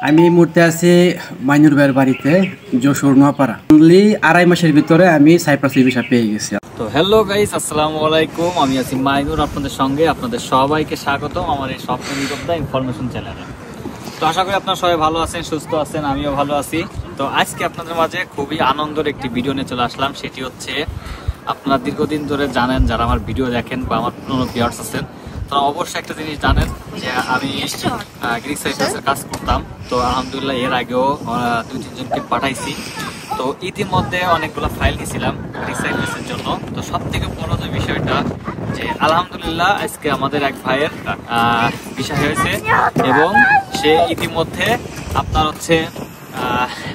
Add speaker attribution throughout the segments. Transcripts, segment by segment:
Speaker 1: আমি এই মুহূর্তে আছি মাইনুর ভাইয়ের বাড়িতে, যশোর নোয়াপাড়া। অনলি 2.5 মাসের ভিতরে আমি সাইপ্রাস ভিসা পেয়ে গেছি।
Speaker 2: তো হ্যালো গাইস, আসসালামু আলাইকুম। আমি আছি মাইনুর, আপনাদের সঙ্গে। আপনাদের সবাইকে স্বাগতম আমার এই স্বপ্ন নিরবদা ইনফরমেশন চ্যানেলে। তো আশা করি আপনারা সবাই ভালো আছেন, সুস্থ আছেন, আমিও ভালো আছি। তো আজকে আপনাদের মাঝে খুবই আনন্দের একটি ভিডিও নিয়ে চলে আসলাম। সেটি হচ্ছে, আপনারা দীর্ঘদিন ধরে জানেন, যারা আমার ভিডিও দেখেন বা আমার পুরনো ভিউয়ার্স আছেন, তারা অবশ্যই একটা জিনিস জানেন যে আমি গ্রিক সাইপ্রাসের কাজ করতাম। তো আলহামদুলিল্লাহ এর আগেও 2-3 জনকে পাঠাইছি। তো ইতিমধ্যে অনেকগুলো ফাইল নিয়েছিলাম গ্রিক সাইপ্রাসের জন্য। তো সব থেকে বড় যে বিষয়টা, যে আলহামদুলিল্লাহ আজকে আমাদের এক ভাইয়ের ভিসা হয়েছে এবং সে ইতিমধ্যে আপনার হচ্ছে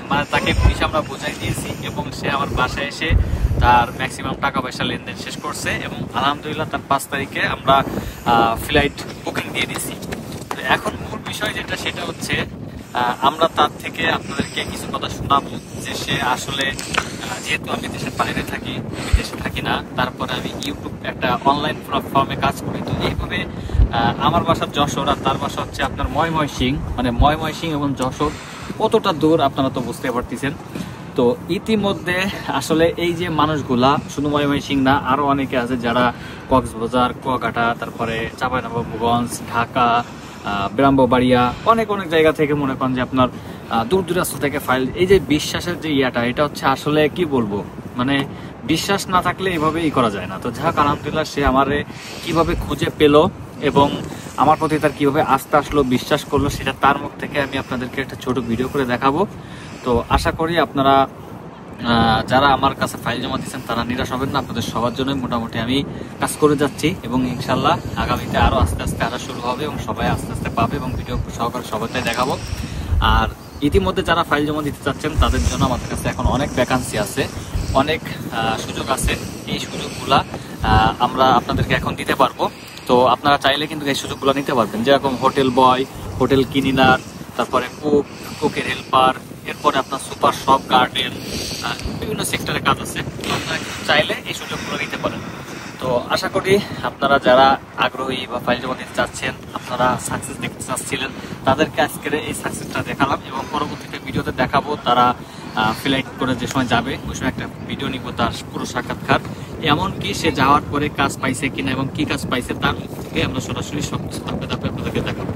Speaker 2: মানে তাকে ভিসা আমরা বুঝাই দিয়েছি এবং সে আমার বাসায় এসে তার ম্যাক্সিমাম টাকা পয়সা লেনদেন শেষ করছে এবং আলহামদুলিল্লাহ তার 5 তারিখে আমরা ফ্লাইট বুকিং দিয়ে দিয়েছি। তো এখন মূল বিষয় যেটা, সেটা হচ্ছে আমরা তার থেকে আপনাদেরকে কিছু কথা শোনাবো যে সে আসলে, যেহেতু আমি দেশের বাইরে থাকি, আমি দেশে থাকি না, তারপরে আমি ইউটিউব একটা অনলাইন প্ল্যাটফর্মে কাজ করি। তো এইভাবে আমার বাসা যশোর আর তার বাসা হচ্ছে আপনার ময়মনসিং, মানে ময়মনসিং এবং যশোর কতটা দূর আপনারা তো বুঝতে পারতেছেন। তো ইতিমধ্যে আসলে এই যে মানুষগুলা শুধু ময়মনসিং না, আরও অনেকে আছে যারা কক্সবাজার, কুয়াকাটা, তারপরে চাঁপাইনবাবগঞ্জ, ঢাকা, ব্রাহ্মবাড়িয়া, অনেক অনেক জায়গা থেকে মনে করেন যে আপনার দূর দূরান্ত থেকে ফাইল। এই যে বিশ্বাসের যে ইয়াটা, এটা হচ্ছে আসলে কি বলবো, মানে বিশ্বাস না থাকলে এভাবেই করা যায় না। তো যাক আলহামদুলিল্লাহ সে আমারে কিভাবে খুঁজে পেল এবং আমার প্রতি তার কিভাবে আস্থা আসলো, বিশ্বাস করলো, সেটা তার মুখ থেকে আমি আপনাদেরকে একটা ছোট ভিডিও করে দেখাবো। তো আশা করি আপনারা যারা আমার কাছে ফাইল জমা দিচ্ছেন তারা নিরাশ হবেন না। আপনাদের সবার জন্য মোটামুটি আমি কাজ করে যাচ্ছি এবং ইনশাল্লাহ আগামীতে আরও আস্তে আস্তে আসা শুরু হবে এবং সবাই আস্তে আস্তে পাবে এবং ভিডিও সহকারে সবাইকে দেখাবো। আর ইতিমধ্যে যারা ফাইল জমা দিতে চাচ্ছেন তাদের জন্য আমাদের কাছে এখন অনেক ভ্যাকান্সি আছে, অনেক সুযোগ আছে। এই সুযোগগুলা আমরা আপনাদেরকে এখন দিতে পারবো। তো আপনারা চাইলে কিন্তু এই সুযোগগুলো নিতে পারবেন, যেরকম হোটেল বয়, হোটেল ক্লিনার, তারপরে কুকের হেল্পার, এরপরে আপনার সুপার শপ গার্ডেন, বিভিন্ন সেক্টরে কাজ আছে। তো আপনারা চাইলে এই সুযোগগুলো নিতে পারেন। তো আশা করি আপনারা যারা আগ্রহী বা ফাইল জমা দিতে চাচ্ছেন, আপনারা সাকসেস দেখতে চাচ্ছিলেন, তাদেরকে আজকের এই সাকসেসটা দেখালাম এবং পরবর্তীতে ভিডিওতে দেখাবো তারা ফ্লাইট করে যে সময় যাবে ওই সময় একটা ভিডিও নিব তার পুরো সাক্ষাৎকার, এমনকি সে যাওয়ার পরে কাজ পাইছে কিনা এবং কি কাজ পাইছে তার মুখ থেকে আমরা সরাসরি সব কিছু ধাপে ধাপে আপনাদেরকে দেখাবো।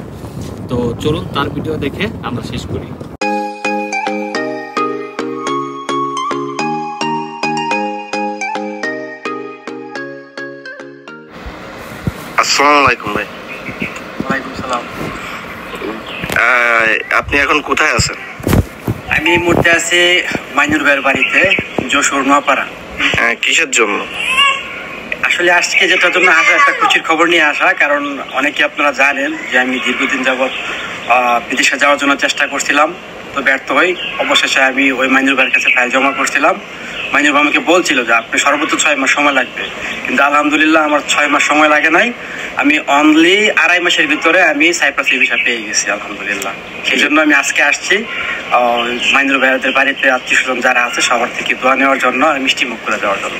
Speaker 2: তো চলুন তার ভিডিও দেখে আমরা শেষ করি।
Speaker 3: আসসালামু আলাইকুম ভাই।
Speaker 1: ওয়ালাইকুম সালাম।
Speaker 3: আপনি এখন কোথায় আছেন?
Speaker 1: আমি এই মুহূর্তে আছি মাইনুর ভাইয়ের বাড়িতে, যশোর নোয়াপাড়া।
Speaker 3: কিসের জন্য?
Speaker 1: আসলে আজকে যেটার জন্য আসা, একটা খুশির খবর নিয়ে আসা। কারণ অনেকে আপনারা জানেন যে আমি দীর্ঘদিন যাবৎ বিদেশে যাওয়ার জন্য চেষ্টা করছিলাম, তো ব্যর্থ হই। অবশেষে আমি ওই মাইনুর ভাইয়ের কাছে ফাইল জমা করছিলাম। মাইনুর ভাই আমাকে বলছিল যে আপনি সর্বোচ্চ 6 মাস সময় লাগবে, কিন্তু আলহামদুলিল্লাহ আমার 6 মাস সময় লাগে নাই। আমি অনলি 2.5 মাসের ভিতরে আমি সাইপ্রাস ভিসা পেয়ে গেছি আলহামদুলিল্লাহ। সেই জন্য আমি আজকে আসছি মাইনুর ভাইয়াদের বাড়িতে, আত্মীয় স্বজন যারা আছে সবার থেকে দোয়া নেওয়ার জন্য, মিষ্টি মুখ করে দেওয়ার জন্য।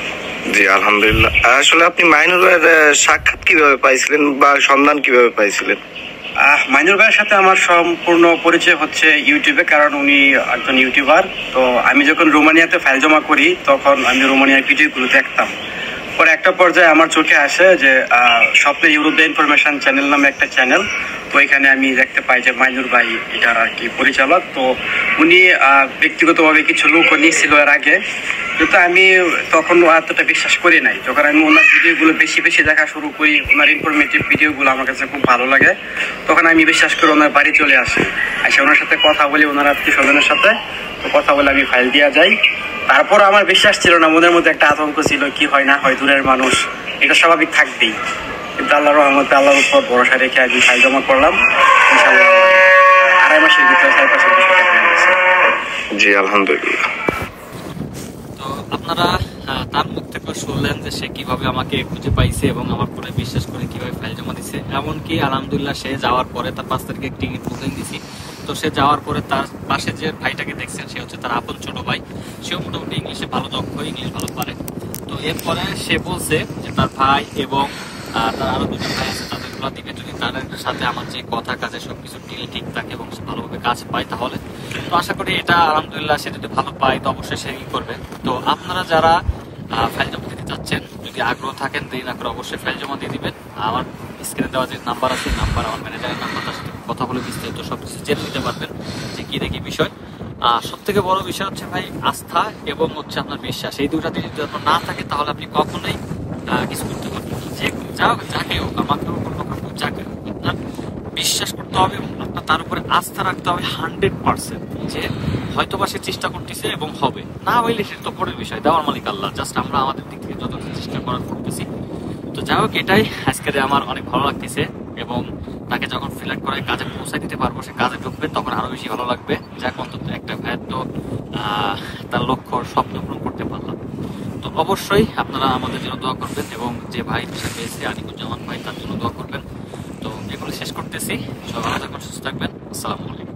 Speaker 3: জি আলহামদুলিল্লাহ। আসলে আপনি মাইনুর ভাইয়ের সাক্ষাৎ কিভাবে পাইছিলেন বা সন্ধান কিভাবে পাইছিলেন?
Speaker 1: মাইনুর ভাইয়ের সাথে আমার সম্পূর্ণ পরিচয় হচ্ছে ইউটিউবে, কারণ উনি একজন ইউটিউবার। তো আমি যখন রোমানিয়াতে ফাইল জমা করি তখন আমি রোমানিয়ার ভিডিওগুলো দেখতাম। পরে একটা পর্যায়ে আমার চোখে আসে যে স্বপ্নের ইউরোপে ইনফরমেশন চ্যানেল নামে একটা চ্যানেল। তো এখানে আমি দেখতে পাই যে মাইনুর ভাই এটার আর কি পরিচালক। তো উনি ব্যক্তিগতভাবে কিছু লোক নিয়েছিল এর আগে, কিন্তু আমি তখন এতটা বিশ্বাস করি নাই। যখন আমি ওনার ভিডিওগুলো বেশি বেশি দেখা শুরু করি, ওনার ইনফরমেটিভ ভিডিওগুলো আমার কাছে খুব ভালো লাগে, তখন আমি বিশ্বাস করে ওনার বাড়ি চলে আসি। এসে ওনার সাথে কথা বলি, ওনার আত্মীয় স্বজনের সাথে তো কথা বলে আমি ফাইল দেওয়া যাই। তারপর আমার বিশ্বাস ছিল না, মনের মধ্যে একটা আতঙ্ক ছিল, কি হয় না হয়, দূরের মানুষ, এটা স্বাভাবিক থাকবেই। কিন্তু আল্লাহর রহমতে, আল্লাহর উপর ভরসা রেখে আমি ফাইল জমা করলাম। ইনশাআল্লাহ 2.5 মাসের ভিতরে সাইপ্রাসের বিষয়টা হয়ে গেছে।
Speaker 3: জি আলহামদুলিল্লাহ।
Speaker 2: তো আপনারা তার মুখ থেকে শুনলেন যে সে কিভাবে আমাকে খুঁজে পাইছে এবং আমার পরে বিশ্বাস করে কিভাবে ফাইল জমা দিচ্ছে। এমনকি আলহামদুলিল্লাহ সে যাওয়ার পরে তার 5 তারিখে টিকিট বুকিং দিছি। তো সে যাওয়ার পরে তার পাশে যে ভাইটাকে দেখছেন সে হচ্ছে তার আপন ছোট ভাই। সেও মোটামুটি ইংলিশে ভালো দক্ষ, ইংলিশ ভালো পারে। তো এরপরে সে বলছে যে তার ভাই এবং তার আরো দুজন ভাই আছে তাদেরগুলো দিবে। যদি তাদের সাথে আমার যে কথা কাজে সবকিছু ডিল ঠিক থাকে এবং সে ভালোভাবে কাজ পায় তাহলে তো আশা করি এটা আলহামদুলিল্লাহ সে যদি ভালো পায় তো অবশ্যই সে করবে। তো আপনারা যারা ফাইল জমা দিতে চাচ্ছেন যদি আগ্রহ থাকেন দেরি না করে অবশ্যই ফাইল জমা দিয়ে দিবেন। আমার স্ক্রিনে দেওয়া যে নাম্বার আছে নাম্বার আমার ম্যানেজারের নাম্বার, তার সাথে কথা বলে বিস্তারিত সবকিছু জেনে নিতে পারবেন যে কি দেখি বিষয়। সব থেকে বড় বিষয় হচ্ছে ভাই আস্থা এবং হচ্ছে আপনার বিশ্বাস, এই দুটা যদি আপনার না থাকে তাহলে আপনি কখনোই কিছু করতে পারবেন না। যে যাকে হোক আমাকে যাকে আপনার বিশ্বাস করতে হবে এবং আপনার তার উপরে আস্থা রাখতে হবে 100% যে হয়তো বা সে চেষ্টা করতেছে এবং হবে, না হইলে সে তো পরের বিষয়, দেওয়ার মালিক আল্লাহ, জাস্ট আমরা আমাদের দিক থেকে যত চেষ্টা করার করতেছি। তো যাই হোক এটাই আজকে আমার অনেক ভালো লাগতেছে এবং তাকে যখন ফিলার করে কাজে পৌঁছায় দিতে পারবো, সে কাজে ঢুকবে তখন আরো বেশি ভালো লাগবে। যাক অন্তত একটা ভাইয়ের তো তার লক্ষ্য স্বপ্ন পূরণ করতে পারলাম। তো অবশ্যই আপনারা আমাদের জন্য দোয়া করবেন এবং যে ভাই পেশা পেয়েছে আনিকুজ্জামান ভাই তার জন্য দোয়া করবেন। তো এগুলো শেষ করতেছি, সবাই ভালো থাকবেন, সুস্থ থাকবেন, আসসালামু আলাইকুম।